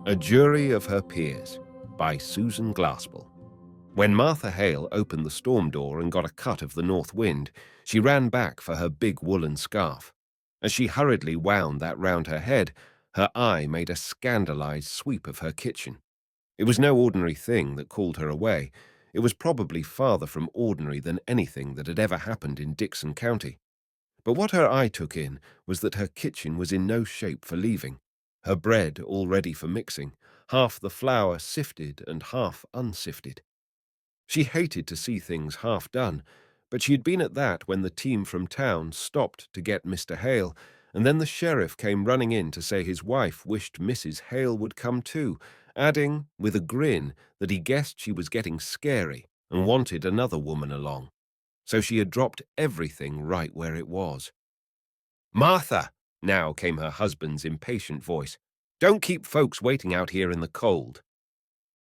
A Jury of Her Peers by Susan Glaspell. When Martha Hale opened the storm door and got a cut of the north wind, she ran back for her big woolen scarf. As she hurriedly wound that round her head, her eye made a scandalized sweep of her kitchen. It was no ordinary thing that called her away. It was probably farther from ordinary than anything that had ever happened in Dixon County. But what her eye took in was that her kitchen was in no shape for leaving, her bread all ready for mixing, half the flour sifted and half unsifted. She hated to see things half done, but she had been at that when the team from town stopped to get Mr. Hale, and then the sheriff came running in to say his wife wished Mrs. Hale would come too, adding, with a grin, that he guessed she was getting scary and wanted another woman along. So she had dropped everything right where it was. "Martha," now came her husband's impatient voice, "don't keep folks waiting out here in the cold."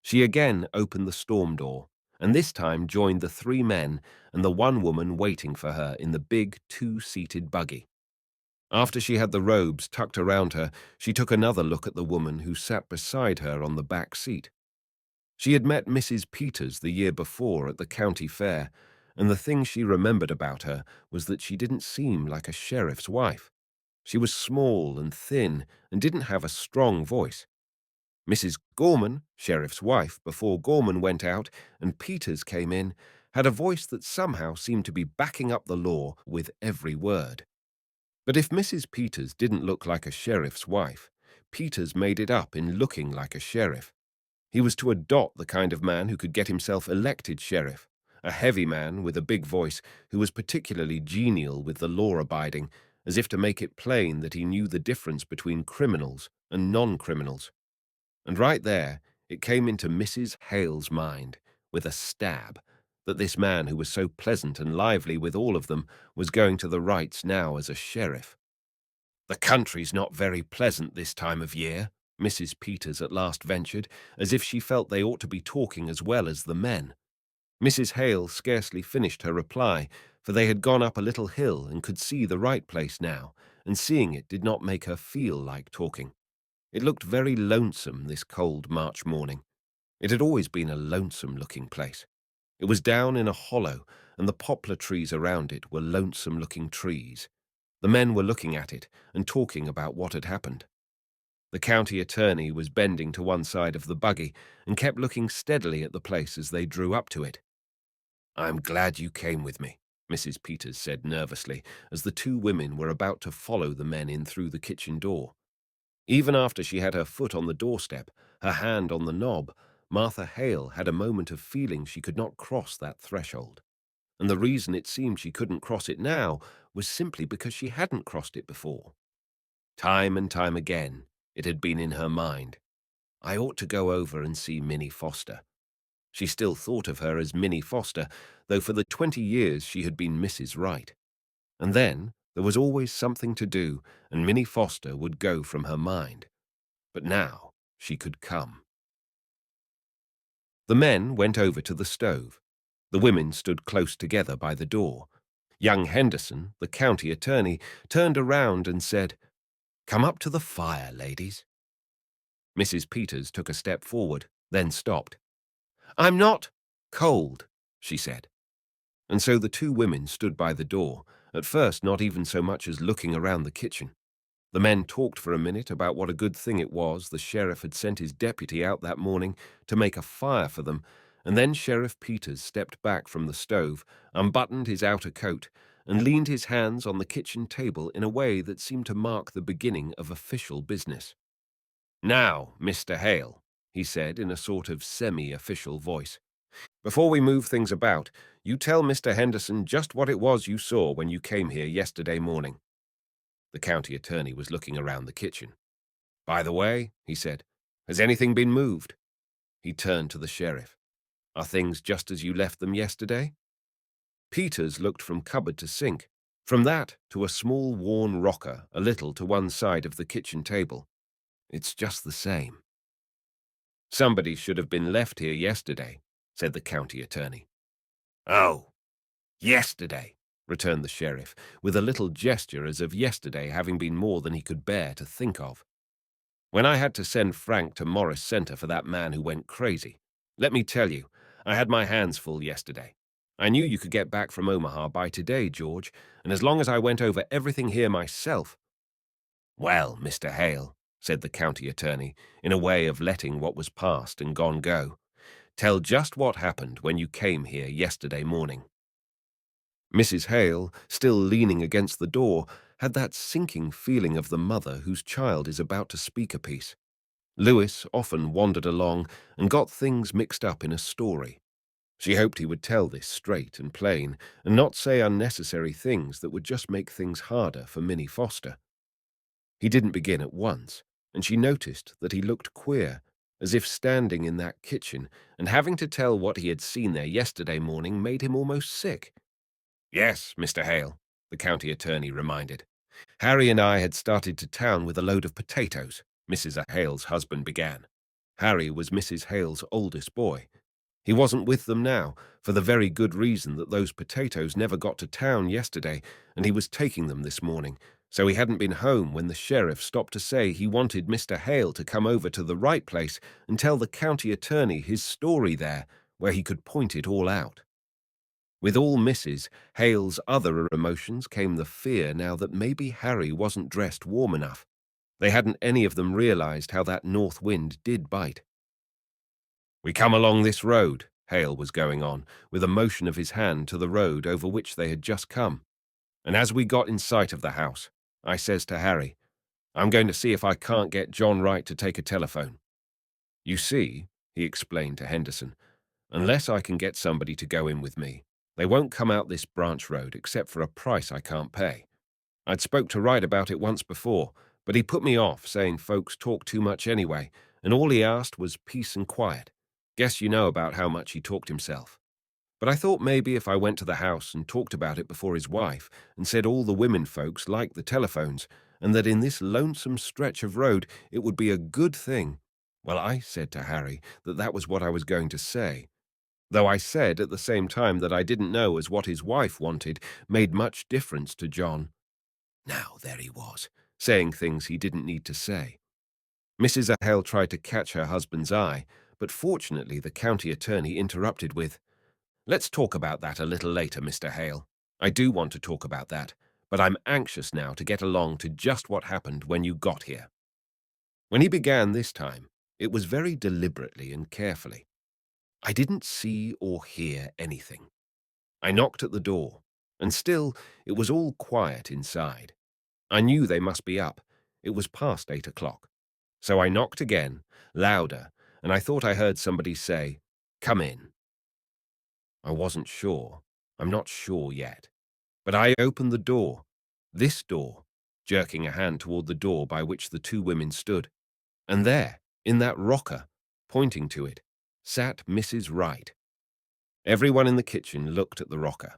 She again opened the storm door, and this time joined the three men and the one woman waiting for her in the big two-seated buggy. After she had the robes tucked around her, she took another look at the woman who sat beside her on the back seat. She had met Mrs. Peters the year before at the county fair, and the thing she remembered about her was that she didn't seem like a sheriff's wife. She was small and thin and didn't have a strong voice. Mrs. Gorman, sheriff's wife, before Gorman went out and Peters came in, had a voice that somehow seemed to be backing up the law with every word. But if Mrs. Peters didn't look like a sheriff's wife, Peters made it up in looking like a sheriff. He was to adopt the kind of man who could get himself elected sheriff, a heavy man with a big voice who was particularly genial with the law-abiding, as if to make it plain that he knew the difference between criminals and non-criminals. And right there, it came into Mrs. Hale's mind, with a stab, that this man who was so pleasant and lively with all of them was going to the rights now as a sheriff. "The country's not very pleasant this time of year," Mrs. Peters at last ventured, as if she felt they ought to be talking as well as the men. Mrs. Hale scarcely finished her reply, for they had gone up a little hill and could see the right place now, and seeing it did not make her feel like talking. It looked very lonesome this cold March morning. It had always been a lonesome-looking place. It was down in a hollow, and the poplar trees around it were lonesome-looking trees. The men were looking at it and talking about what had happened. The county attorney was bending to one side of the buggy and kept looking steadily at the place as they drew up to it. "I'm glad you came with me," Mrs. Peters said nervously, as the two women were about to follow the men in through the kitchen door. Even after she had her foot on the doorstep, her hand on the knob, Martha Hale had a moment of feeling she could not cross that threshold. And the reason it seemed she couldn't cross it now was simply because she hadn't crossed it before. Time and time again, it had been in her mind. I ought to go over and see Minnie Foster. She still thought of her as Minnie Foster, though for the 20 years she had been Mrs. Wright. And then there was always something to do, and Minnie Foster would go from her mind. But now she could come. The men went over to the stove. The women stood close together by the door. Young Henderson, the county attorney, turned around and said, "Come up to the fire, ladies." Mrs. Peters took a step forward, then stopped. "I'm not cold," she said. And so the two women stood by the door, at first not even so much as looking around the kitchen. The men talked for a minute about what a good thing it was the sheriff had sent his deputy out that morning to make a fire for them, and then Sheriff Peters stepped back from the stove, unbuttoned his outer coat, and leaned his hands on the kitchen table in a way that seemed to mark the beginning of official business. "Now, Mr. Hale," he said in a sort of semi-official voice, "before we move things about, you tell Mr. Henderson just what it was you saw when you came here yesterday morning." The county attorney was looking around the kitchen. "By the way," he said, "has anything been moved?" He turned to the sheriff. "Are things just as you left them yesterday?" Peters looked from cupboard to sink, from that to a small worn rocker a little to one side of the kitchen table. "It's just the same." "Somebody should have been left here yesterday," said the county attorney. "Oh, yesterday," returned the sheriff, with a little gesture as of yesterday having been more than he could bear to think of. When I had to send Frank to Morris Center for that man who went crazy. Let me tell you, I had my hands full yesterday. I knew you could get back from Omaha by today, George, and as long as I went over everything here myself— Well, Mr. Hale, said the county attorney, in a way of letting what was past and gone go, tell just what happened when you came here yesterday morning. Mrs. Hale, still leaning against the door, had that sinking feeling of the mother whose child is about to speak a piece. Lewis often wandered along and got things mixed up in a story. She hoped he would tell this straight and plain and not say unnecessary things that would just make things harder for Minnie Foster. He didn't begin at once, and she noticed that he looked queer, as if standing in that kitchen and having to tell what he had seen there yesterday morning made him almost sick. Yes, Mr. Hale, the county attorney reminded. Harry and I had started to town with a load of potatoes, Mrs. Hale's husband began. Harry was Mrs. Hale's oldest boy. He wasn't with them now, for the very good reason that those potatoes never got to town yesterday, and he was taking them this morning, so he hadn't been home when the sheriff stopped to say he wanted Mr. Hale to come over to the right place and tell the county attorney his story there, where he could point it all out. With all Mrs. Hale's other emotions came the fear now that maybe Harry wasn't dressed warm enough. They hadn't any of them realized how that north wind did bite. We come along this road, Hale was going on, with a motion of his hand to the road over which they had just come. And as we got in sight of the house, I says to Harry, I'm going to see if I can't get John Wright to take a telephone. You see, he explained to Henderson, unless I can get somebody to go in with me, they won't come out this branch road except for a price I can't pay. I'd spoke to Wright about it once before, but he put me off, saying folks talk too much anyway, and all he asked was peace and quiet. Guess you know about how much he talked himself. But I thought maybe if I went to the house and talked about it before his wife and said all the women folks liked the telephones and that in this lonesome stretch of road it would be a good thing. Well, I said to Harry that that was what I was going to say, though I said at the same time that I didn't know as what his wife wanted made much difference to John. Now there he was, saying things he didn't need to say. Mrs. Hale tried to catch her husband's eye, but fortunately the county attorney interrupted with, Let's talk about that a little later, Mr. Hale. I do want to talk about that, but I'm anxious now to get along to just what happened when you got here. When he began this time, it was very deliberately and carefully. I didn't see or hear anything. I knocked at the door, and still it was all quiet inside. I knew they must be up. It was past 8 o'clock. So I knocked again, louder, and I thought I heard somebody say, Come in. I wasn't sure. I'm not sure yet. But I opened the door. This door, jerking a hand toward the door by which the two women stood. And there, in that rocker, pointing to it, sat Mrs. Wright. Everyone in the kitchen looked at the rocker.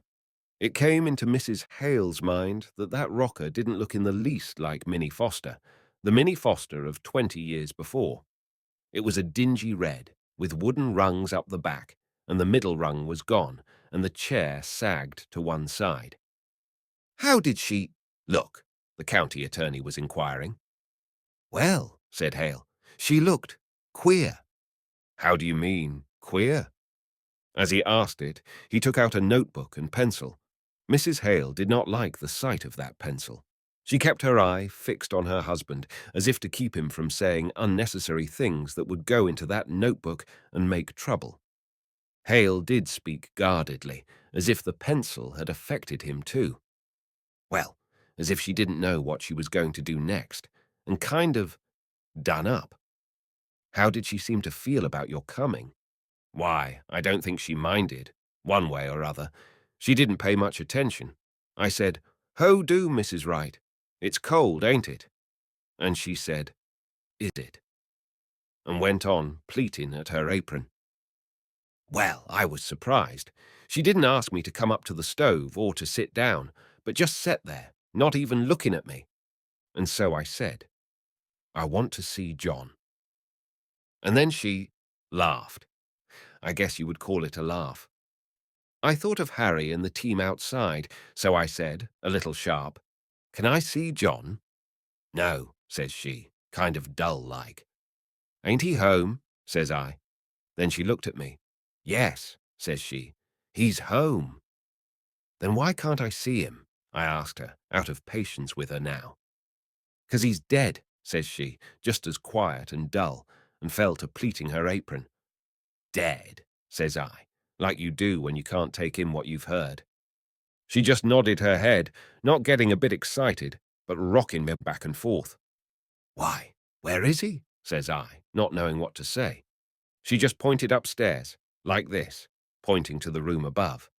It came into Mrs. Hale's mind that that rocker didn't look in the least like Minnie Foster, the Minnie Foster of 20 years before. It was a dingy red, with wooden rungs up the back, and the middle rung was gone, and the chair sagged to one side. How did she look? The county attorney was inquiring. Well, said Hale, she looked queer. How do you mean, queer? As he asked it, he took out a notebook and pencil. Mrs. Hale did not like the sight of that pencil. She kept her eye fixed on her husband, as if to keep him from saying unnecessary things that would go into that notebook and make trouble. Hale did speak guardedly, as if the pencil had affected him too. Well, as if she didn't know what she was going to do next, and kind of done up. How did she seem to feel about your coming? Why, I don't think she minded, one way or other. She didn't pay much attention. I said, Ho do, Mrs. Wright. It's cold, ain't it? And she said, Is it? And went on, pleating at her apron. Well, I was surprised. She didn't ask me to come up to the stove or to sit down, but just sat there, not even looking at me. And so I said, I want to see John. And then she laughed. I guess you would call it a laugh. I thought of Harry and the team outside, so I said, a little sharp, Can I see John? No, says she, kind of dull-like. "Ain't he home?" says I. Then she looked at me. "Yes," says she, "he's home." "Then why can't I see him?" I asked her, out of patience with her now. "'Cause he's dead," says she, just as quiet and dull, and fell to pleating her apron. "Dead," says I, like you do when you can't take in what you've heard. She just nodded her head, not getting a bit excited, but rocking me back and forth. "Why, where is he?" says I, not knowing what to say. She just pointed upstairs, like this, pointing to the room above.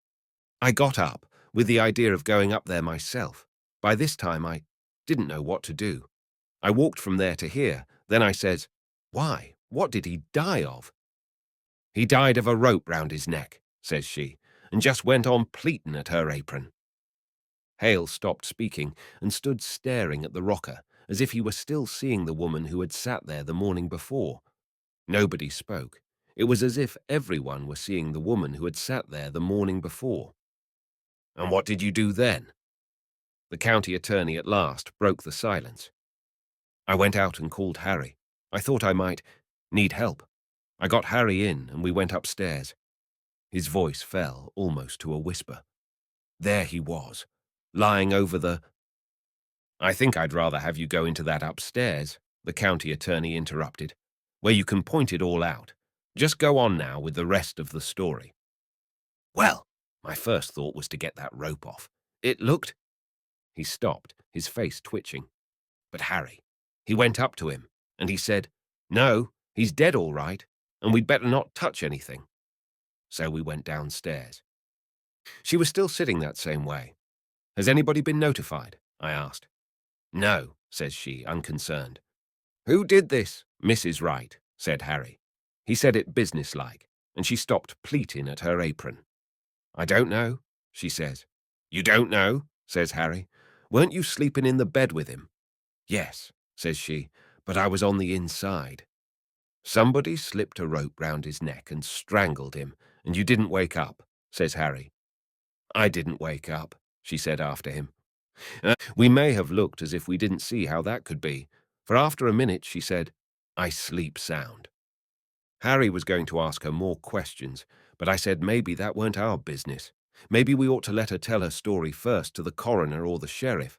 I got up, with the idea of going up there myself. By this time I didn't know what to do. I walked from there to here, then I says, "Why, what did he die of?" "He died of a rope round his neck," says she, and just went on pleatin' at her apron. Hale stopped speaking and stood staring at the rocker, as if he were still seeing the woman who had sat there the morning before. Nobody spoke. It was as if everyone were seeing the woman who had sat there the morning before. "And what did you do then?" The county attorney at last broke the silence. "I went out and called Harry. I thought I might need help. I got Harry in and we went upstairs." His voice fell almost to a whisper. There he was, lying over the— "I think I'd rather have you go into that upstairs," the county attorney interrupted, "where you can point it all out. Just go on now with the rest of the story." "Well, my first thought was to get that rope off. It looked—" He stopped, his face twitching. "But Harry, he went up to him, and he said, 'No, he's dead all right, and we'd better not touch anything.' So we went downstairs." She was still sitting that same way. "Has anybody been notified?" I asked. "No," says she, unconcerned. "Who did this?" "Mrs. Wright," said Harry. He said it businesslike, and she stopped pleating at her apron. "I don't know," she says. "You don't know?" says Harry. "Weren't you sleeping in the bed with him?" "Yes," says she, "but I was on the inside." "Somebody slipped a rope round his neck and strangled him, and you didn't wake up," says Harry. "I didn't wake up," she said after him. We may have looked as if we didn't see how that could be, for after a minute she said, "I sleep sound." Harry was going to ask her more questions, but I said maybe that weren't our business. Maybe we ought to let her tell her story first to the coroner or the sheriff.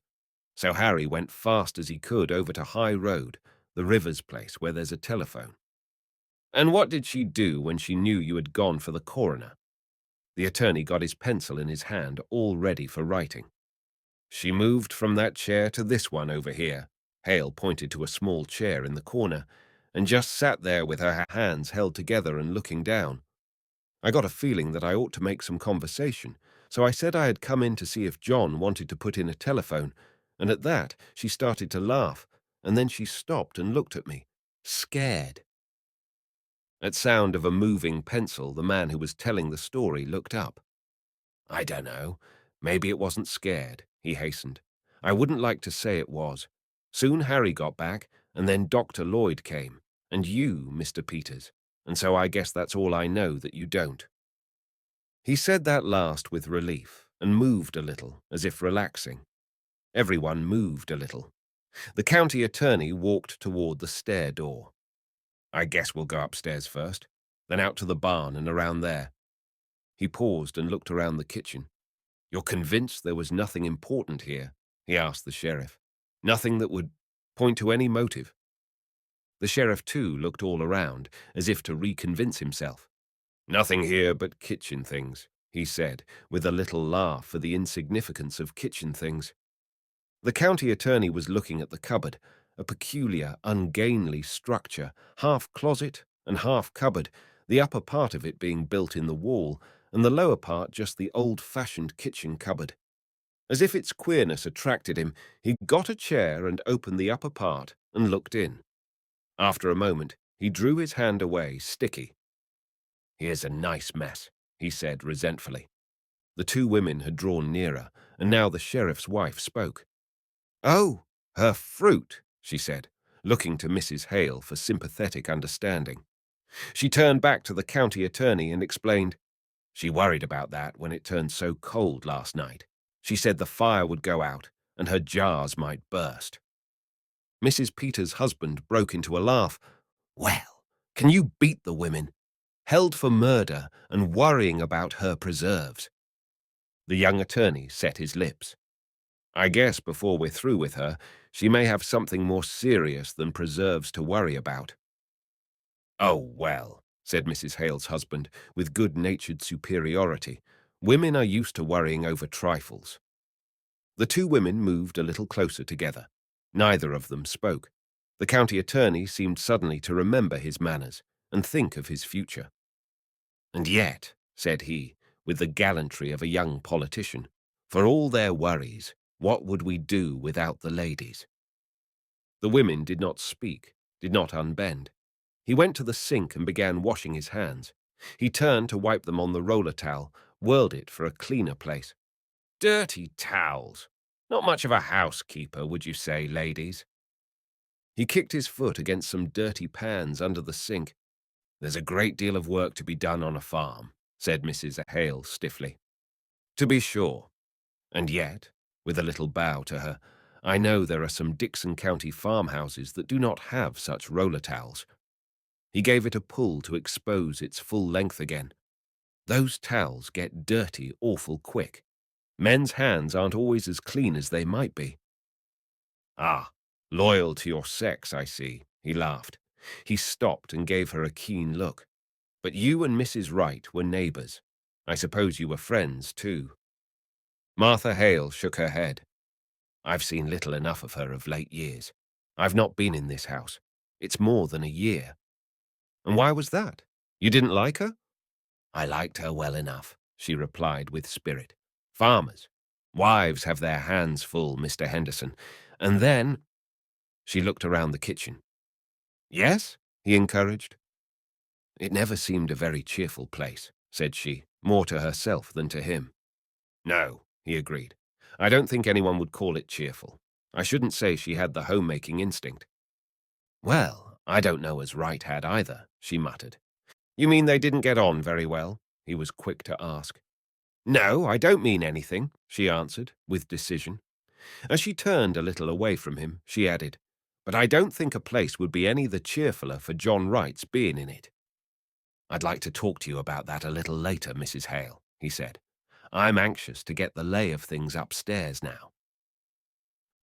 So Harry went fast as he could over to High Road, the Rivers place where there's a telephone. "And what did she do when she knew you had gone for the coroner?" The attorney got his pencil in his hand, all ready for writing. "She moved from that chair to this one over here." Hale pointed to a small chair in the corner, "and just sat there with her hands held together and looking down. I got a feeling that I ought to make some conversation, so I said I had come in to see if John wanted to put in a telephone, and at that she started to laugh, and then she stopped and looked at me, scared." At sound of a moving pencil, the man who was telling the story looked up. "I don't know. Maybe it wasn't scared," he hastened. "I wouldn't like to say it was. Soon Harry got back, and then Dr. Lloyd came, and you, Mr. Peters, and so I guess that's all I know that you don't." He said that last with relief, and moved a little, as if relaxing. Everyone moved a little. The county attorney walked toward the stair door. "I guess we'll go upstairs first, then out to the barn and around there." He paused and looked around the kitchen. "You're convinced there was nothing important here?" he asked the sheriff. "Nothing that would point to any motive?" The sheriff, too, looked all around, as if to reconvince himself. "Nothing here but kitchen things," he said, with a little laugh for the insignificance of kitchen things. The county attorney was looking at the cupboard, a peculiar, ungainly structure, half closet and half cupboard, the upper part of it being built in the wall, and the lower part just the old-fashioned kitchen cupboard. As if its queerness attracted him, he got a chair and opened the upper part and looked in. After a moment, he drew his hand away, sticky. "Here's a nice mess," he said resentfully. The two women had drawn nearer, and now the sheriff's wife spoke. "Oh, her fruit," she said, looking to Mrs. Hale for sympathetic understanding. She turned back to the county attorney and explained, "She worried about that when it turned so cold last night. She said the fire would go out and her jars might burst." Mrs. Peters' husband broke into a laugh. Well, can you beat the women? Held for murder and worrying about her preserves. The young attorney set his lips. I guess before we're through with her, she may have something more serious than preserves to worry about. Oh, well, said Mrs. Hale's husband, with good-natured superiority. Women are used to worrying over trifles. The two women moved a little closer together. Neither of them spoke. The county attorney seemed suddenly to remember his manners and think of his future. And yet, said he, with the gallantry of a young politician, for all their worries, what would we do without the ladies? The women did not speak, did not unbend. He went to the sink and began washing his hands. He turned to wipe them on the roller towel, whirled it for a cleaner place. Dirty towels. Not much of a housekeeper, would you say, ladies? He kicked his foot against some dirty pans under the sink. There's a great deal of work to be done on a farm, said Mrs. Hale stiffly. To be sure. And yet, with a little bow to her, I know there are some Dixon County farmhouses that do not have such roller towels. He gave it a pull to expose its full length again. Those towels get dirty awful quick. Men's hands aren't always as clean as they might be. Ah, loyal to your sex, I see, he laughed. He stopped and gave her a keen look. But you and Mrs. Wright were neighbors. I suppose you were friends, too. Martha Hale shook her head. I've seen little enough of her of late years. I've not been in this house. It's more than a year. And why was that? You didn't like her? I liked her well enough, she replied with spirit. Farmers. Wives have their hands full, Mr. Henderson. And then... She looked around the kitchen. Yes? He encouraged. It never seemed a very cheerful place, said she, more to herself than to him. No, he agreed. I don't think anyone would call it cheerful. I shouldn't say she had the homemaking instinct. Well, I don't know as Wright had either, she muttered. You mean they didn't get on very well? He was quick to ask. No, I don't mean anything, she answered, with decision. As she turned a little away from him, she added, but I don't think a place would be any the cheerfuller for John Wright's being in it. I'd like to talk to you about that a little later, Mrs. Hale, he said. I'm anxious to get the lay of things upstairs now.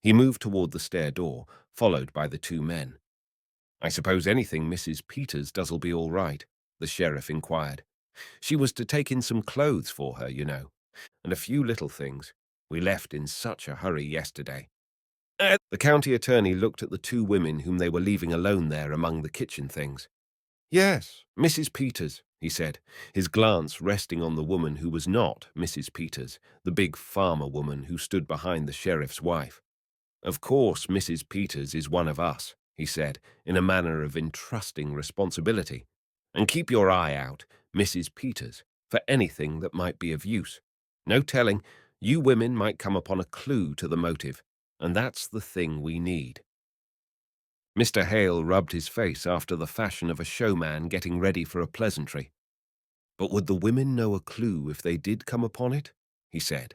He moved toward the stair door, followed by the two men. I suppose anything Mrs. Peters does'll be all right, the sheriff inquired. She was to take in some clothes for her, you know, and a few little things. We left in such a hurry yesterday. The county attorney looked at the two women whom they were leaving alone there among the kitchen things. Yes, Mrs. Peters, he said, his glance resting on the woman who was not Mrs. Peters, the big farmer woman who stood behind the sheriff's wife. Of course, Mrs. Peters is one of us, he said, in a manner of entrusting responsibility. And keep your eye out, Mrs. Peters, for anything that might be of use. No telling, you women might come upon a clue to the motive, and that's the thing we need. Mr. Hale rubbed his face after the fashion of a showman getting ready for a pleasantry. But would the women know a clue if they did come upon it? He said,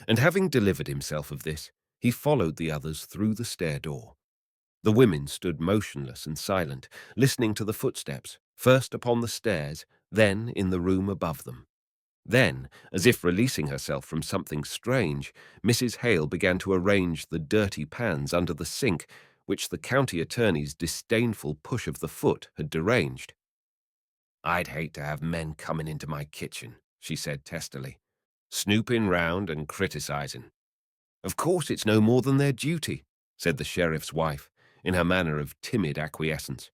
and having delivered himself of this, he followed the others through the stair door. The women stood motionless and silent, listening to the footsteps, first upon the stairs, then in the room above them. Then, as if releasing herself from something strange, Mrs. Hale began to arrange the dirty pans under the sink, which the county attorney's disdainful push of the foot had deranged. I'd hate to have men coming into my kitchen, she said testily, snooping round and criticizing. Of course it's no more than their duty, said the sheriff's wife, in her manner of timid acquiescence.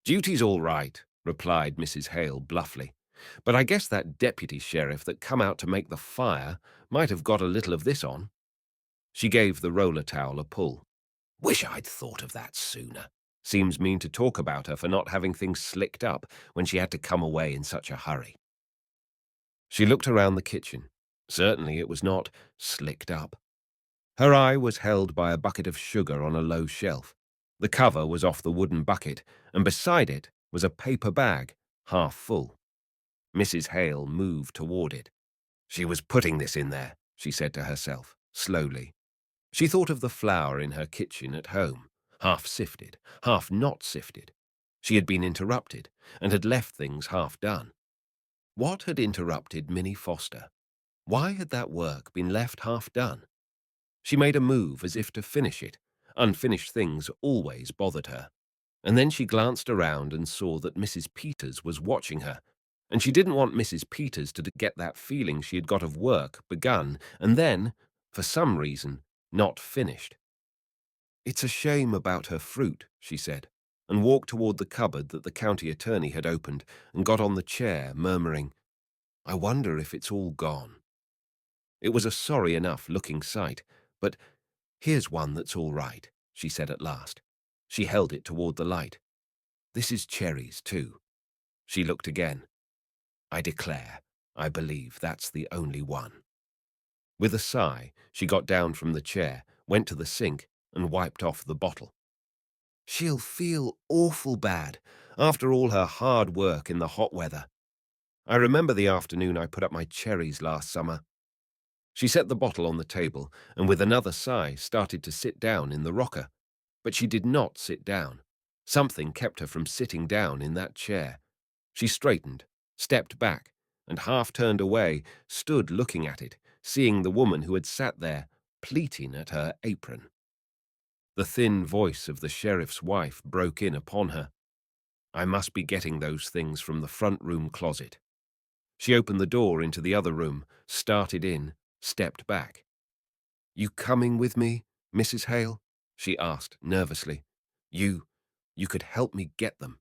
Duty's all right, replied Mrs. Hale bluffly, but I guess that deputy sheriff that come out to make the fire might have got a little of this on. She gave the roller towel a pull. Wish I'd thought of that sooner. Seems mean to talk about her for not having things slicked up when she had to come away in such a hurry. She looked around the kitchen. Certainly it was not slicked up. Her eye was held by a bucket of sugar on a low shelf. The cover was off the wooden bucket, and beside it was a paper bag, half full. Mrs. Hale moved toward it. She was putting this in there, she said to herself, slowly. She thought of the flour in her kitchen at home, half sifted, half not sifted. She had been interrupted and had left things half done. What had interrupted Minnie Foster? Why had that work been left half done? She made a move as if to finish it. Unfinished things always bothered her. And then she glanced around and saw that Mrs. Peters was watching her, and she didn't want Mrs. Peters to get that feeling she had got of work begun and then, for some reason, not finished. "It's a shame about her fruit," she said, and walked toward the cupboard that the county attorney had opened and got on the chair, murmuring, "I wonder if it's all gone." It was a sorry enough looking sight, but "Here's one that's all right," she said at last. She held it toward the light. "This is cherries, too." She looked again. "I declare, I believe that's the only one." With a sigh, she got down from the chair, went to the sink, and wiped off the bottle. "She'll feel awful bad after all her hard work in the hot weather. I remember the afternoon I put up my cherries last summer." She set the bottle on the table and with another sigh started to sit down in the rocker. But she did not sit down. Something kept her from sitting down in that chair. She straightened, stepped back, and half turned away, stood looking at it, seeing the woman who had sat there, pleating at her apron. The thin voice of the sheriff's wife broke in upon her. "I must be getting those things from the front room closet." She opened the door into the other room, started in, stepped back. "You coming with me, Mrs. Hale?" she asked nervously. You could help me get them."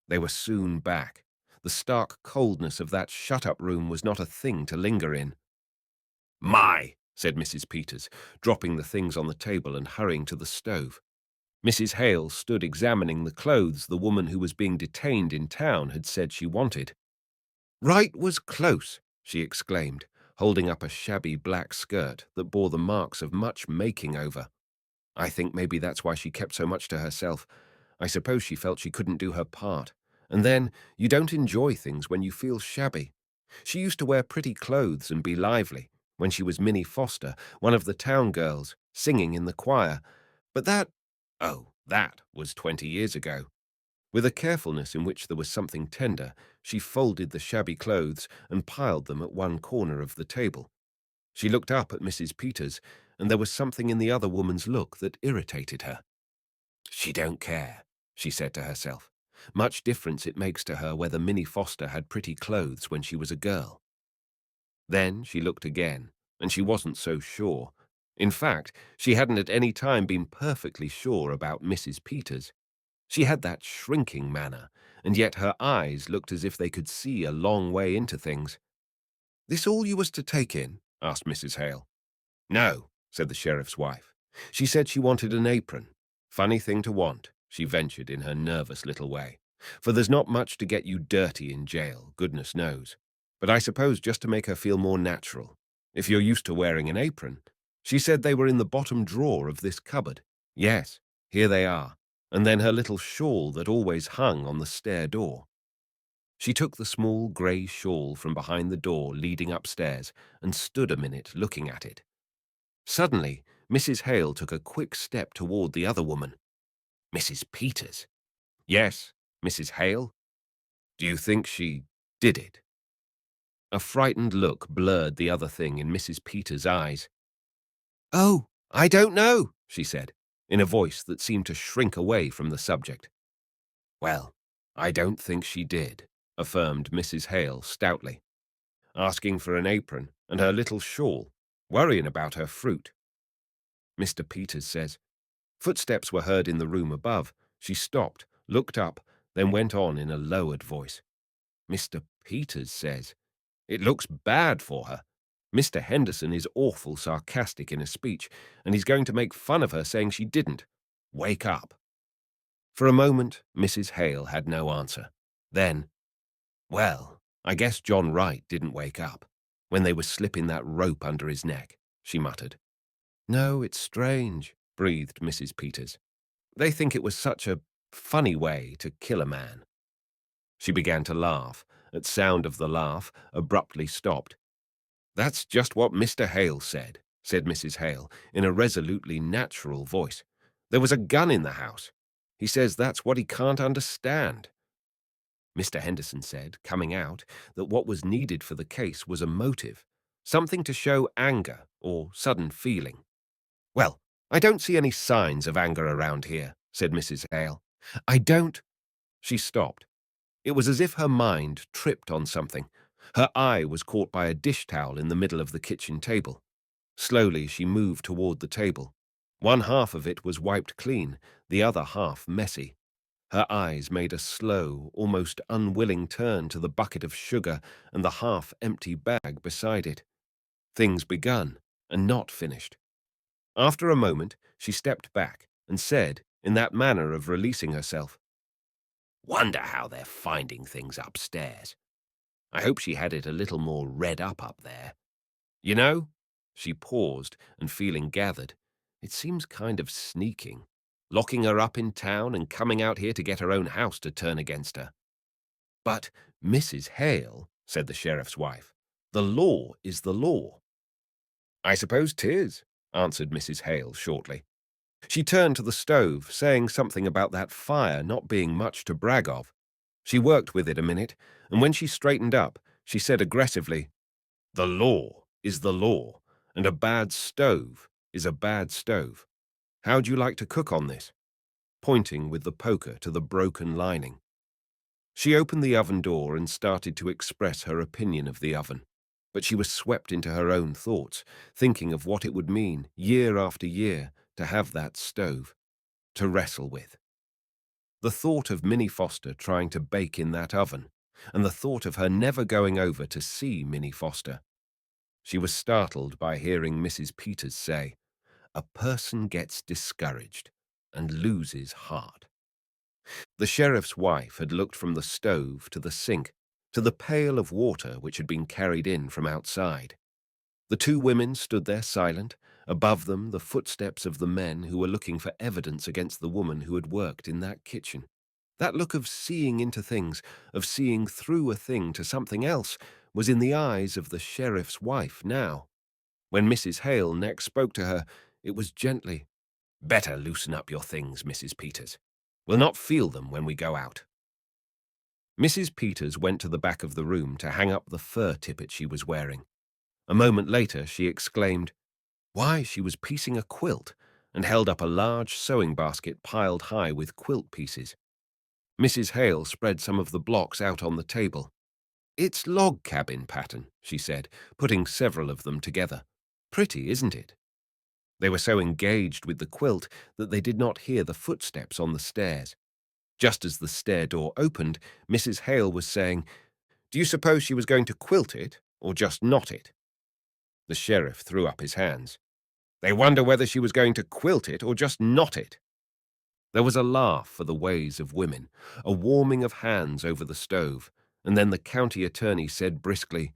They were soon back. The stark coldness of that shut-up room was not a thing to linger in. "My," said Mrs. Peters, dropping the things on the table and hurrying to the stove. Mrs. Hale stood examining the clothes the woman who was being detained in town had said she wanted. "Wright was close," she exclaimed, holding up a shabby black skirt that bore the marks of much making over. "I think maybe that's why she kept so much to herself. I suppose she felt she couldn't do her part. And then, you don't enjoy things when you feel shabby. She used to wear pretty clothes and be lively, when she was Minnie Foster, one of the town girls, singing in the choir. But that was 20 years ago." With a carefulness in which there was something tender, she folded the shabby clothes and piled them at one corner of the table. She looked up at Mrs. Peters, and there was something in the other woman's look that irritated her. "She don't care," she said to herself. "Much difference it makes to her whether Minnie Foster had pretty clothes when she was a girl." Then she looked again, and she wasn't so sure. In fact, she hadn't at any time been perfectly sure about Mrs. Peters. She had that shrinking manner, and yet her eyes looked as if they could see a long way into things. "This all you was to take in?" asked Mrs. Hale. "No," said the sheriff's wife. "She said she wanted an apron. Funny thing to want," she ventured in her nervous little way. "For there's not much to get you dirty in jail, goodness knows. But I suppose just to make her feel more natural. If you're used to wearing an apron." She said they were in the bottom drawer of this cupboard. Yes, here they are. And then her little shawl that always hung on the stair door. She took the small grey shawl from behind the door leading upstairs and stood a minute looking at it. Suddenly, Mrs. Hale took a quick step toward the other woman. "Mrs. Peters?" "Yes, Mrs. Hale." "Do you think she did it?" A frightened look blurred the other thing in Mrs. Peters' eyes. "Oh, I don't know," she said, in a voice that seemed to shrink away from the subject. "Well, I don't think she did," affirmed Mrs. Hale stoutly. "Asking for an apron and her little shawl, worrying about her fruit." Mr. Peters says, footsteps were heard in the room above. She stopped, looked up, then went on in a lowered voice. "Mr. Peters says, it looks bad for her. Mr. Henderson is awful sarcastic in a speech, and he's going to make fun of her saying she didn't. Wake up." For a moment, Mrs. Hale had no answer. Then, "Well, I guess John Wright didn't wake up when they were slipping that rope under his neck," she muttered. "No, it's strange," breathed Mrs. Peters. "They think it was such a funny way to kill a man." She began to laugh. At sound of the laugh, abruptly stopped. "That's just what Mr. Hale said," said Mrs. Hale, in a resolutely natural voice. There was a gun in the house. He says that's what he can't understand. Mr. Henderson said, coming out, that what was needed for the case was a motive, something to show anger or sudden feeling. Well, I don't see any signs of anger around here, said Mrs. Hale. I don't. She stopped. It was as if her mind tripped on something. Her eye was caught by a dish towel in the middle of the kitchen table. Slowly she moved toward the table. One half of it was wiped clean, the other half messy. Her eyes made a slow, almost unwilling turn to the bucket of sugar and the half-empty bag beside it. Things begun and not finished. After a moment, she stepped back and said, in that manner of releasing herself, "Wonder how they're finding things upstairs. I hope she had it a little more redd up there. You know," she paused and feeling gathered, "it seems kind of sneaking, locking her up in town and coming out here to get her own house to turn against her." "But, Mrs. Hale," said the sheriff's wife, "the law is the law." "I suppose 'tis," answered Mrs. Hale shortly. She turned to the stove, saying something about that fire not being much to brag of. She worked with it a minute, and when she straightened up, she said aggressively, "The law is the law, and a bad stove is a bad stove. How'd you like to cook on this?" Pointing with the poker to the broken lining. She opened the oven door and started to express her opinion of the oven, but she was swept into her own thoughts, thinking of what it would mean, year after year, to have that stove, to wrestle with. The thought of Minnie Foster trying to bake in that oven, and the thought of her never going over to see Minnie Foster. She was startled by hearing Mrs. Peters say, "A person gets discouraged and loses heart." The sheriff's wife had looked from the stove to the sink, to the pail of water which had been carried in from outside. The two women stood there silent, above them the footsteps of the men who were looking for evidence against the woman who had worked in that kitchen. That look of seeing into things, of seeing through a thing to something else, was in the eyes of the sheriff's wife now. When Mrs. Hale next spoke to her, it was gently. "Better loosen up your things, Mrs. Peters. We'll not feel them when we go out." Mrs. Peters went to the back of the room to hang up the fur tippet she was wearing. A moment later she exclaimed, "Why, she was piecing a quilt," and held up a large sewing basket piled high with quilt pieces. Mrs. Hale spread some of the blocks out on the table. "It's log cabin pattern," she said, putting several of them together. "Pretty, isn't it?" They were so engaged with the quilt that they did not hear the footsteps on the stairs. Just as the stair door opened, Mrs. Hale was saying, "Do you suppose she was going to quilt it, or just knot it?" The sheriff threw up his hands. "They wonder whether she was going to quilt it or just knot it." There was a laugh for the ways of women, a warming of hands over the stove, and then the county attorney said briskly,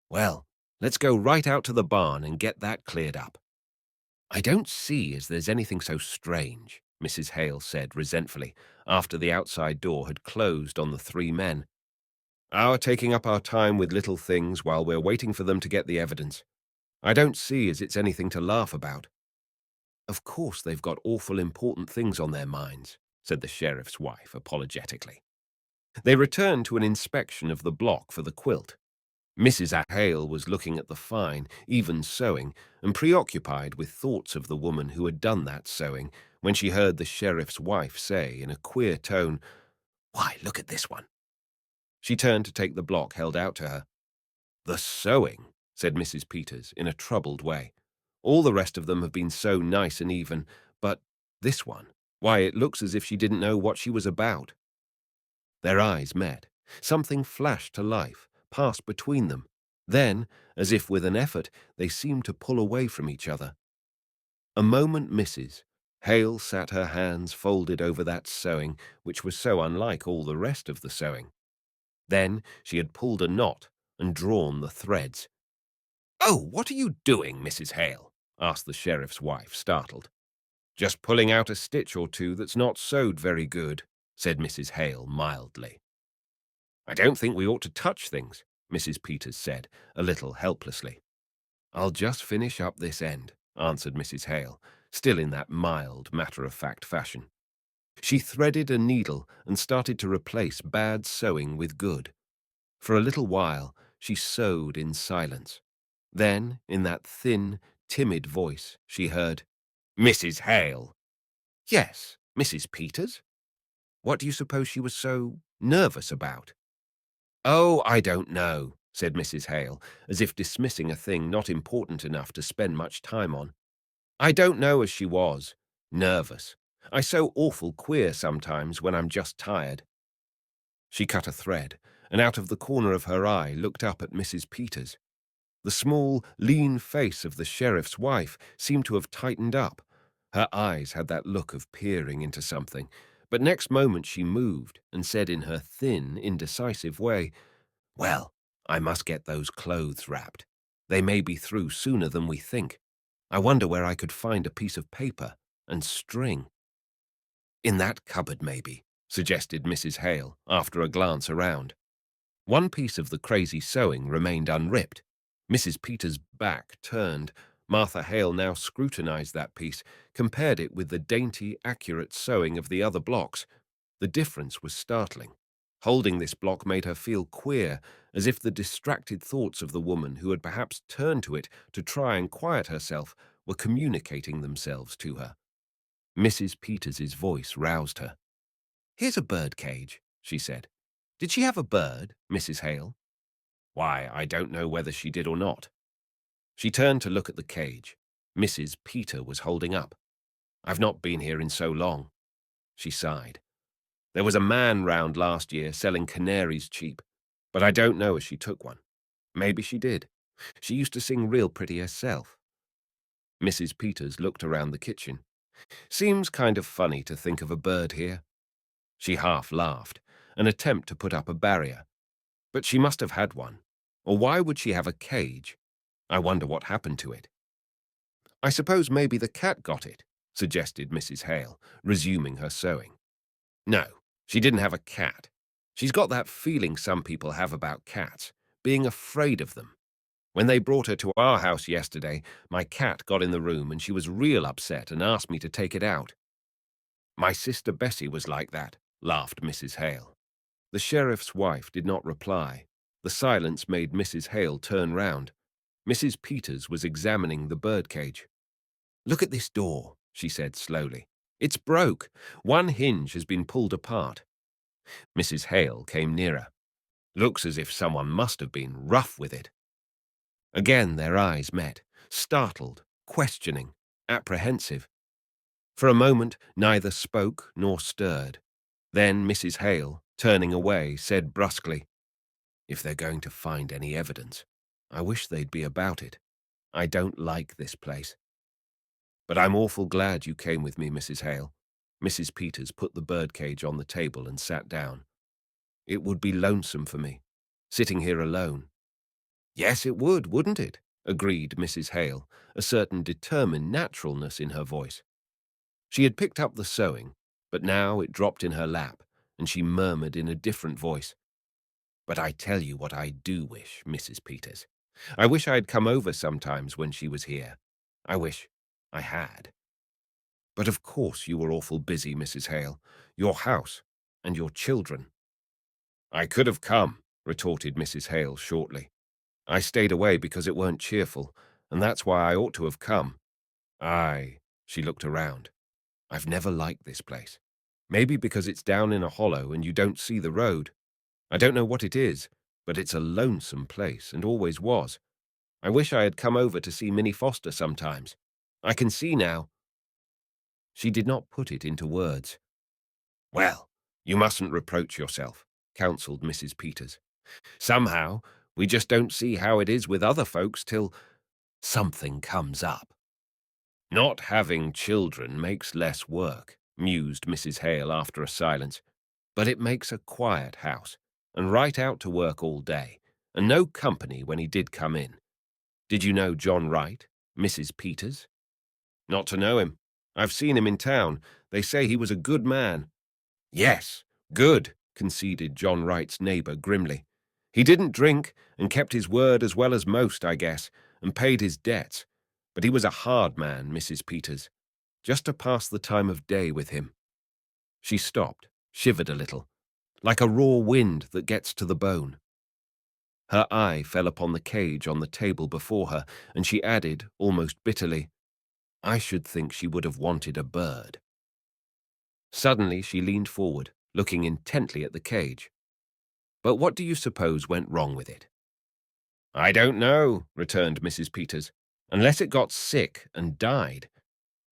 "Well, let's go right out to the barn and get that cleared up." "I don't see as there's anything so strange," Mrs. Hale said resentfully, after the outside door had closed on the three men. "Our taking up our time with little things while we're waiting for them to get the evidence. I don't see as it's anything to laugh about." "Of course they've got awful important things on their minds," said the sheriff's wife apologetically. They returned to an inspection of the block for the quilt. Mrs. Hale was looking at the fine, even sewing, and preoccupied with thoughts of the woman who had done that sewing, when she heard the sheriff's wife say in a queer tone, "Why, look at this one." She turned to take the block held out to her. "The sewing," said Mrs. Peters in a troubled way. "All the rest of them have been so nice and even, but this one, why, it looks as if she didn't know what she was about." Their eyes met. Something flashed to life, passed between them. Then, as if with an effort, they seemed to pull away from each other. A moment Mrs. Hale sat her hands folded over that sewing, which was so unlike all the rest of the sewing. Then she had pulled a knot and drawn the threads. "Oh, what are you doing, Mrs. Hale?" asked the sheriff's wife, startled. "Just pulling out a stitch or two that's not sewed very good," said Mrs. Hale mildly. "I don't think we ought to touch things," Mrs. Peters said, a little helplessly. "I'll just finish up this end," answered Mrs. Hale. still in that mild, matter-of-fact fashion. She threaded a needle and started to replace bad sewing with good. For a little while, she sewed in silence. Then, in that thin, timid voice, she heard, "Mrs. Hale." "Yes, Mrs. Peters? What do you suppose she was so nervous about?" "Oh, I don't know," said Mrs. Hale, as if dismissing a thing not important enough to spend much time on. "I don't know as she was. Nervous. I sew awful queer sometimes when I'm just tired." She cut a thread, and out of the corner of her eye looked up at Mrs. Peters. The small, lean face of the sheriff's wife seemed to have tightened up. Her eyes had that look of peering into something, but next moment she moved and said in her thin, indecisive way, "Well, I must get those clothes wrapped. They may be through sooner than we think. I wonder where I could find a piece of paper and string." "In that cupboard, maybe," suggested Mrs. Hale, after a glance around. One piece of the crazy sewing remained unripped. Mrs. Peters' back turned. Martha Hale now scrutinized that piece, compared it with the dainty, accurate sewing of the other blocks. The difference was startling. Holding this block made her feel queer, as if the distracted thoughts of the woman who had perhaps turned to it to try and quiet herself were communicating themselves to her. Mrs. Peters's voice roused her. "Here's a birdcage," she said. "Did she have a bird, Mrs. Hale?" "Why, I don't know whether she did or not." She turned to look at the cage. Mrs. Peter was holding up. "I've not been here in so long." She sighed. "There was a man round last year selling canaries cheap, but I don't know as she took one. Maybe she did. She used to sing real pretty herself." Mrs. Peters looked around the kitchen. "Seems kind of funny to think of a bird here." She half laughed, an attempt to put up a barrier. "But she must have had one. Or why would she have a cage? I wonder what happened to it." "I suppose maybe the cat got it," suggested Mrs. Hale, resuming her sewing. "No, she didn't have a cat. She's got that feeling some people have about cats, being afraid of them. When they brought her to our house yesterday, my cat got in the room and she was real upset and asked me to take it out." "My sister Bessie was like that," laughed Mrs. Hale. The sheriff's wife did not reply. The silence made Mrs. Hale turn round. Mrs. Peters was examining the birdcage. "Look at this door," she said slowly. "It's broke. One hinge has been pulled apart." Mrs. Hale came nearer. "Looks as if someone must have been rough with it." Again their eyes met, startled, questioning, apprehensive. For a moment neither spoke nor stirred. Then Mrs. Hale, turning away, said brusquely, "If they're going to find any evidence, I wish they'd be about it. I don't like this place. But I'm awful glad you came with me, Mrs. Hale." Mrs. Peters put the birdcage on the table and sat down. "It would be lonesome for me, sitting here alone." "Yes, it would, wouldn't it?" agreed Mrs. Hale, a certain determined naturalness in her voice. She had picked up the sewing, but now it dropped in her lap, and she murmured in a different voice, "But I tell you what I do wish, Mrs. Peters. I wish I had come over sometimes when she was here. I wish I had." "But of course you were awful busy, Mrs. Hale. Your house and your children." "I could have come," retorted Mrs. Hale shortly. "I stayed away because it weren't cheerful, and that's why I ought to have come. She looked around. "I've never liked this place. Maybe because it's down in a hollow and you don't see the road. I don't know what it is, but it's a lonesome place and always was. I wish I had come over to see Minnie Foster sometimes. I can see now." She did not put it into words. "Well, you mustn't reproach yourself," counselled Mrs. Peters. "Somehow, we just don't see how it is with other folks till something comes up." "Not having children makes less work," mused Mrs. Hale after a silence. "But it makes a quiet house, and right out to work all day, and no company when he did come in. Did you know John Wright, Mrs. Peters?" "Not to know him. I've seen him in town. They say he was a good man." "Yes, good," conceded John Wright's neighbor grimly. "He didn't drink and kept his word as well as most, I guess, and paid his debts. But he was a hard man, Mrs. Peters. just to pass the time of day with him. She stopped, shivered a little, like a raw wind that gets to the bone. Her eye fell upon the cage on the table before her, and she added, almost bitterly, "I should think she would have wanted a bird." Suddenly she leaned forward, looking intently at the cage. But what do you suppose went wrong with it? "I don't know," returned Mrs. Peters, "unless it got sick and died."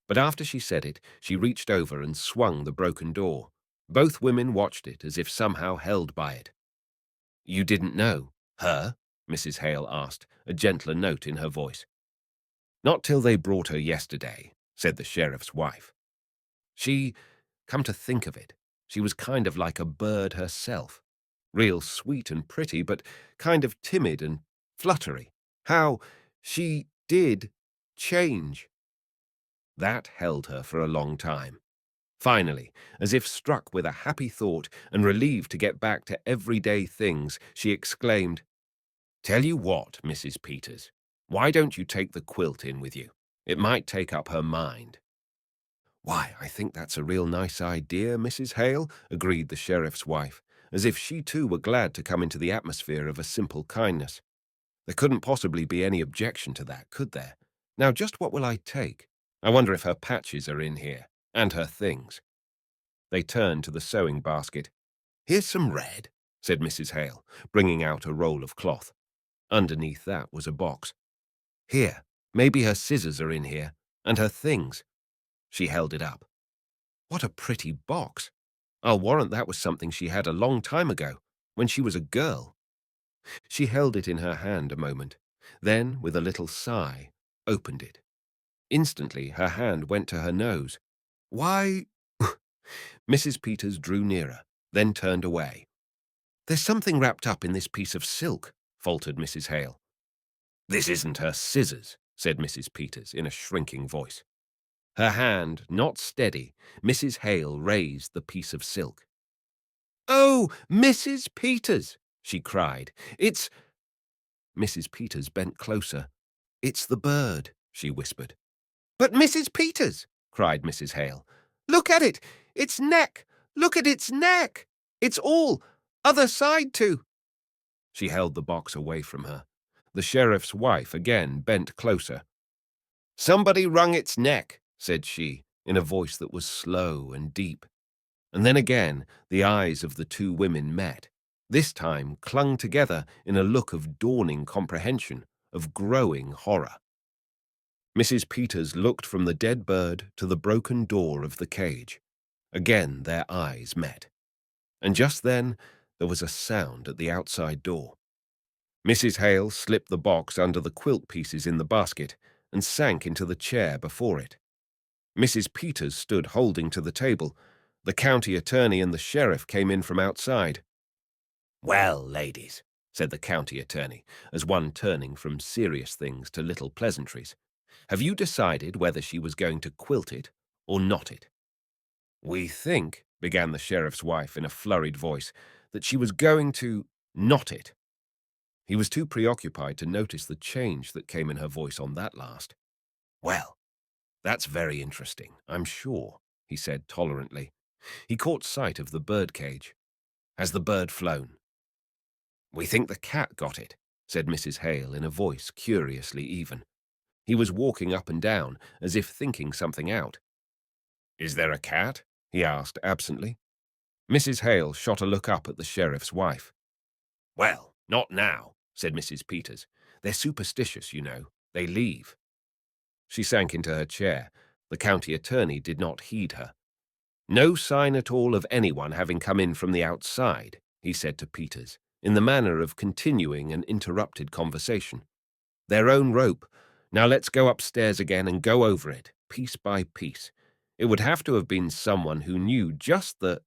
But after she said it, she reached over and swung the broken door. Both women watched it as if somehow held by it. "You didn't know her?" Mrs. Hale asked, a gentler note in her voice. "Not till they brought her yesterday," said the sheriff's wife. Come to think of it, she was kind of like a bird herself. Real sweet and pretty, but kind of timid and fluttery. How she did change. That held her for a long time. Finally, as if struck with a happy thought and relieved to get back to everyday things, she exclaimed, "Tell you what, Mrs. Peters, why don't you take the quilt in with you? It might take up her mind." "Why, I think that's a real nice idea, Mrs. Hale," agreed the sheriff's wife, as if she too were glad to come into the atmosphere of a simple kindness. "There couldn't possibly be any objection to that, could there? Now, just what will I take? I wonder if her patches are in here, and her things." They turned to the sewing basket. "Here's some red," said Mrs. Hale, bringing out a roll of cloth. Underneath that was a box. "Here, maybe her scissors are in here, and her things." She held it up. "What a pretty box! I'll warrant that was something she had a long time ago, when she was a girl." She held it in her hand a moment, then, with a little sigh, opened it. Instantly, her hand went to her nose. "Why—" Mrs. Peters drew nearer, then turned away. "There's something wrapped up in this piece of silk," faltered Mrs. Hale. "This isn't her scissors," said Mrs. Peters in a shrinking voice. Her hand not steady, Mrs. Hale raised the piece of silk. "Oh, Mrs. Peters!" she cried. "It's—" Mrs. Peters bent closer. "It's the bird," she whispered. "But Mrs. Peters!" cried Mrs. Hale. "Look at it! Its neck! Look at its neck! It's all other side too!" She held the box away from her. The sheriff's wife again bent closer. "Somebody wrung its neck," said she, in a voice that was slow and deep. And then again the eyes of the two women met, this time clung together in a look of dawning comprehension, of growing horror. Mrs. Peters looked from the dead bird to the broken door of the cage. Again their eyes met. And just then there was a sound at the outside door. Mrs. Hale slipped the box under the quilt pieces in the basket and sank into the chair before it. Mrs. Peters stood holding to the table. The county attorney and the sheriff came in from outside. "Well, ladies," said the county attorney, as one turning from serious things to little pleasantries, "have you decided whether she was going to quilt it or not it?" "We think," began the sheriff's wife in a flurried voice, "that she was going to not it." He was too preoccupied to notice the change that came in her voice on that last. "Well, that's very interesting, I'm sure," he said tolerantly. He caught sight of the birdcage. "Has the bird flown?" "We think the cat got it," said Mrs. Hale in a voice curiously even. He was walking up and down, as if thinking something out. "Is there a cat?" he asked absently. Mrs. Hale shot a look up at the sheriff's wife. "Well, not now," said Mrs. Peters. "They're superstitious, you know. They leave." She sank into her chair. The county attorney did not heed her. "No sign at all of anyone having come in from the outside," he said to Peters, in the manner of continuing an interrupted conversation. "Their own rope. Now let's go upstairs again and go over it, piece by piece. It would have to have been someone who knew just the—"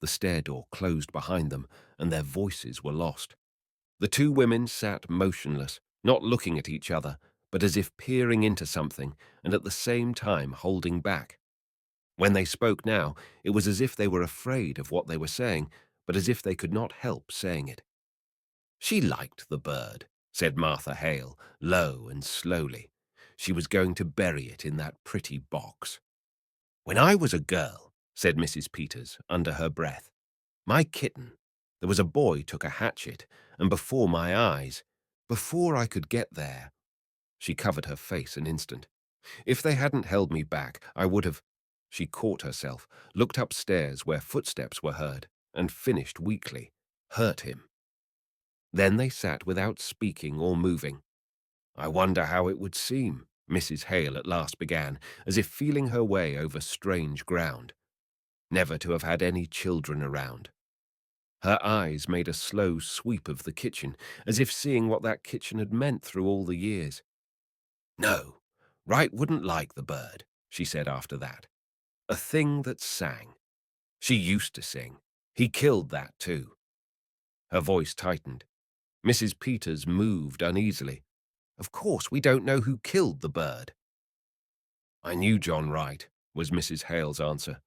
The stair door closed behind them, and their voices were lost. The two women sat motionless, not looking at each other, but as if peering into something, and at the same time holding back. When they spoke now, it was as if they were afraid of what they were saying, but as if they could not help saying it. "She liked the bird," said Martha Hale, low and slowly. She was going to bury it in that pretty box. "When I was a girl," said Mrs. Peters under her breath, "my kitten, there was a boy took a hatchet, and before my eyes, before I could get there—" She covered her face an instant. "If they hadn't held me back, I would have—" She caught herself, looked upstairs where footsteps were heard, and finished weakly, "hurt him." Then they sat without speaking or moving. "I wonder how it would seem," Mrs. Hale at last began, as if feeling her way over strange ground. "Never to have had any children around." Her eyes made a slow sweep of the kitchen, as if seeing what that kitchen had meant through all the years. "No, Wright wouldn't like the bird," she said after that. "A thing that sang. She used to sing. He killed that too." Her voice tightened. Mrs. Peters moved uneasily. "Of course, we don't know who killed the bird." "I knew John Wright," was Mrs. Hale's answer.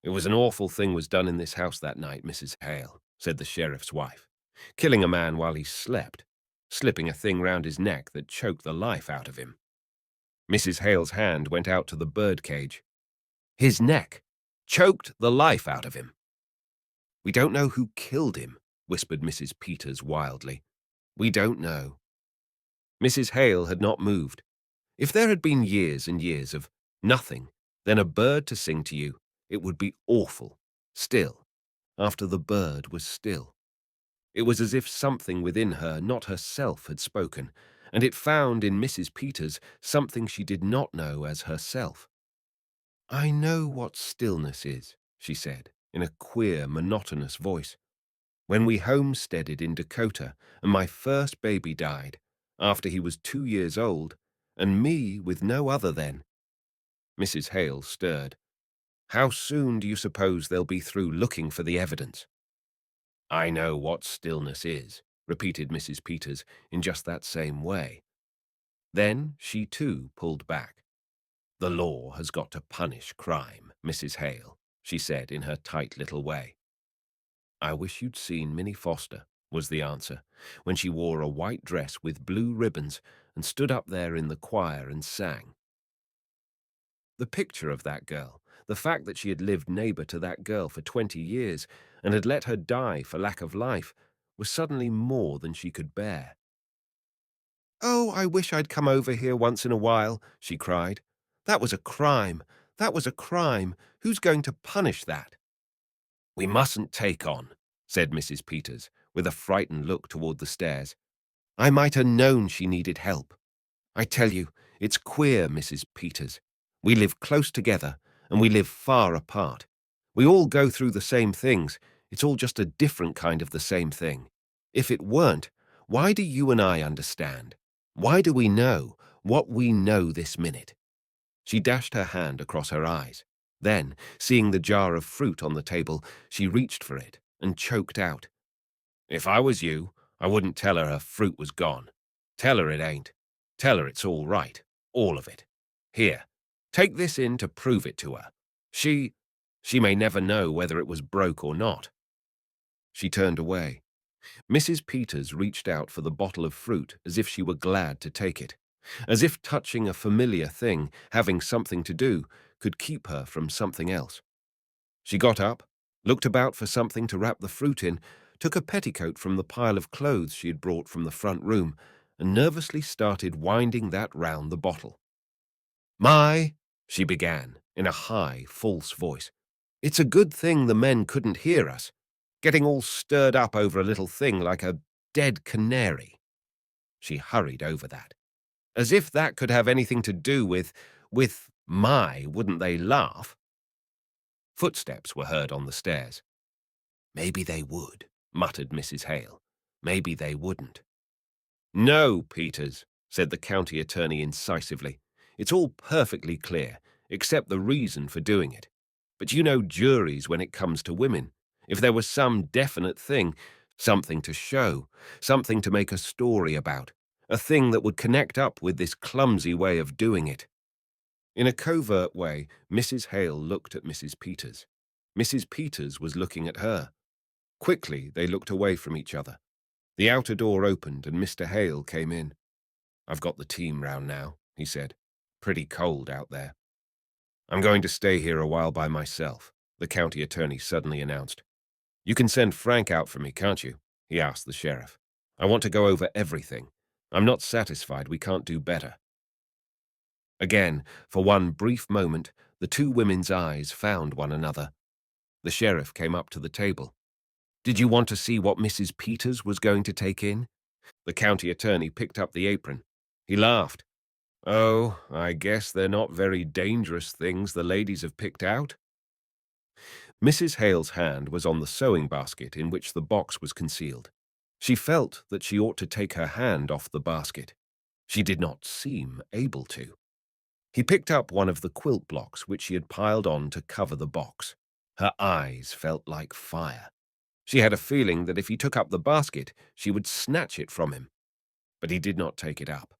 "It was an awful thing was done in this house that night, Mrs. Hale," said the sheriff's wife. "Killing a man while he slept, slipping a thing round his neck that choked the life out of him." Mrs. Hale's hand went out to the birdcage. "His neck choked the life out of him." "We don't know who killed him," whispered Mrs. Peters wildly. "We don't know." Mrs. Hale had not moved. If there had been years and years of nothing, then a bird to sing to you, it would be awful, still, after the bird was still. It was as if something within her, not herself, had spoken, and it found in Mrs. Peters something she did not know as herself. "I know what stillness is," she said, in a queer, monotonous voice. "When we homesteaded in Dakota, and my first baby died, after he was 2 years old, and me with no other then." Mrs. Hale stirred. "How soon do you suppose they'll be through looking for the evidence?" "I know what stillness is," repeated Mrs. Peters in just that same way. Then she too pulled back. "The law has got to punish crime, Mrs. Hale," she said in her tight little way. "I wish you'd seen Minnie Foster," was the answer, when she wore a white dress with blue ribbons and stood up there in the choir and sang. The picture of that girl, the fact that she had lived neighbor to that girl for 20 years and had let her die for lack of life, was suddenly more than she could bear. "Oh, I wish I'd come over here once in a while," she cried. "That was a crime. That was a crime. Who's going to punish that?" "We mustn't take on," said Mrs. Peters, with a frightened look toward the stairs. "I might have known she needed help. I tell you, it's queer, Mrs. Peters. We live close together, and we live far apart. We all go through the same things. It's all just a different kind of the same thing. If it weren't, why do you and I understand? Why do we know what we know this minute?" She dashed her hand across her eyes. Then, seeing the jar of fruit on the table, she reached for it and choked out. "If I was you, I wouldn't tell her fruit was gone. Tell her it ain't. Tell her it's all right, all of it. Here, take this in to prove it to her. She may never know whether it was broke or not." She turned away. Mrs. Peters reached out for the bottle of fruit as if she were glad to take it, as if touching a familiar thing, having something to do, could keep her from something else. She got up, looked about for something to wrap the fruit in, took a petticoat from the pile of clothes she had brought from the front room, and nervously started winding that round the bottle. "My," she began, in a high, false voice, "it's a good thing the men couldn't hear us, getting all stirred up over a little thing like a dead canary." She hurried over that. "As if that could have anything to do with my, wouldn't they laugh?" Footsteps were heard on the stairs. "Maybe they would," muttered Mrs. Hale. "Maybe they wouldn't." "No, Peters," said the county attorney incisively. "It's all perfectly clear, except the reason for doing it. But you know juries when it comes to women. If there was some definite thing, something to show, something to make a story about, a thing that would connect up with this clumsy way of doing it." In a covert way, Mrs. Hale looked at Mrs. Peters. Mrs. Peters was looking at her. Quickly, they looked away from each other. The outer door opened and Mr. Hale came in. "I've got the team round now," he said. pretty cold out there. I'm going to stay here a while by myself, the county attorney suddenly announced. You can send Frank out for me, can't you? He asked the sheriff. I want to go over everything. I'm not satisfied we can't do better. Again, for one brief moment, the two women's eyes found one another. The sheriff came up to the table. Did you want to see what Mrs. Peters was going to take in? The county attorney picked up the apron. He laughed. Oh, I guess they're not very dangerous things the ladies have picked out. Mrs. Hale's hand was on the sewing basket in which the box was concealed. She felt that she ought to take her hand off the basket. She did not seem able to. He picked up one of the quilt blocks which she had piled on to cover the box. Her eyes felt like fire. She had a feeling that if he took up the basket, she would snatch it from him. But he did not take it up.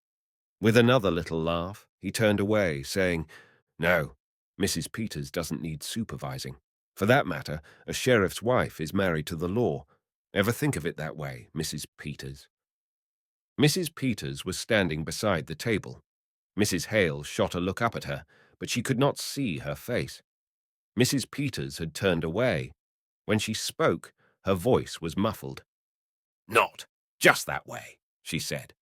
With another little laugh, he turned away, saying, No, Mrs. Peters doesn't need supervising. For that matter, a sheriff's wife is married to the law. Ever think of it that way, Mrs. Peters? Mrs. Peters was standing beside the table. Mrs. Hale shot a look up at her, but she could not see her face. Mrs. Peters had turned away. When she spoke, her voice was muffled. Not just that way, she said.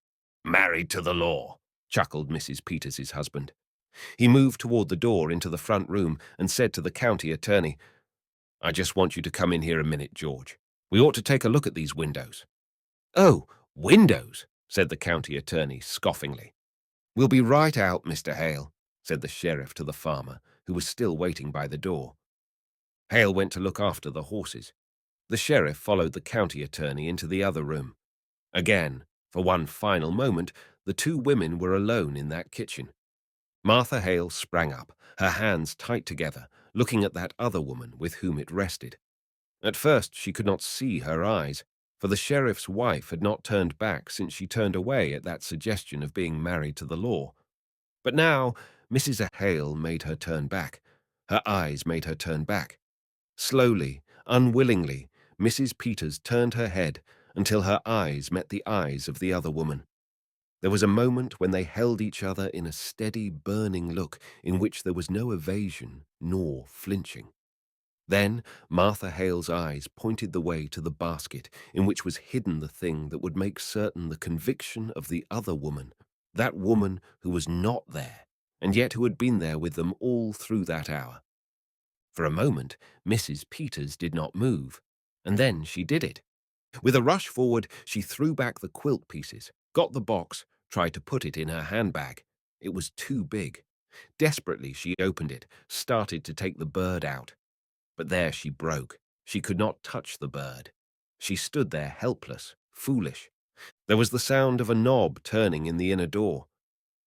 Married to the law, chuckled Mrs. Peters' husband. He moved toward the door into the front room and said to the county attorney, I just want you to come in here a minute, George. We ought to take a look at these windows. Oh, windows, said the county attorney scoffingly. We'll be right out, Mr. Hale, said the sheriff to the farmer, who was still waiting by the door. Hale went to look after the horses. The sheriff followed the county attorney into the other room. Again, for one final moment, the two women were alone in that kitchen. Martha Hale sprang up, her hands tight together, looking at that other woman with whom it rested. At first she could not see her eyes, for the sheriff's wife had not turned back since she turned away at that suggestion of being married to the law. But now Mrs. Hale made her turn back. Her eyes made her turn back. Slowly, unwillingly, Mrs. Peters turned her head until her eyes met the eyes of the other woman. There was a moment when they held each other in a steady, burning look in which there was no evasion nor flinching. Then Martha Hale's eyes pointed the way to the basket in which was hidden the thing that would make certain the conviction of the other woman, that woman who was not there, and yet who had been there with them all through that hour. For a moment, Mrs. Peters did not move, and then she did it. With a rush forward, she threw back the quilt pieces, got the box, tried to put it in her handbag. It was too big. Desperately, she opened it, started to take the bird out. But there she broke. She could not touch the bird. She stood there helpless, foolish. There was the sound of a knob turning in the inner door.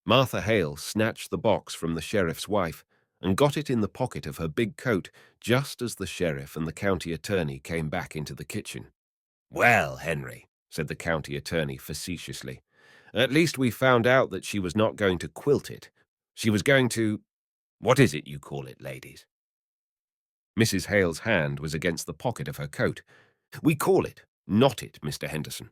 Martha Hale snatched the box from the sheriff's wife and got it in the pocket of her big coat just as the sheriff and the county attorney came back into the kitchen. Well, Henry, said the county attorney facetiously, at least we found out that she was not going to quilt it. She was going to— What is it you call it, ladies? Mrs. Hale's hand was against the pocket of her coat. We call it knot it, Mr. Henderson.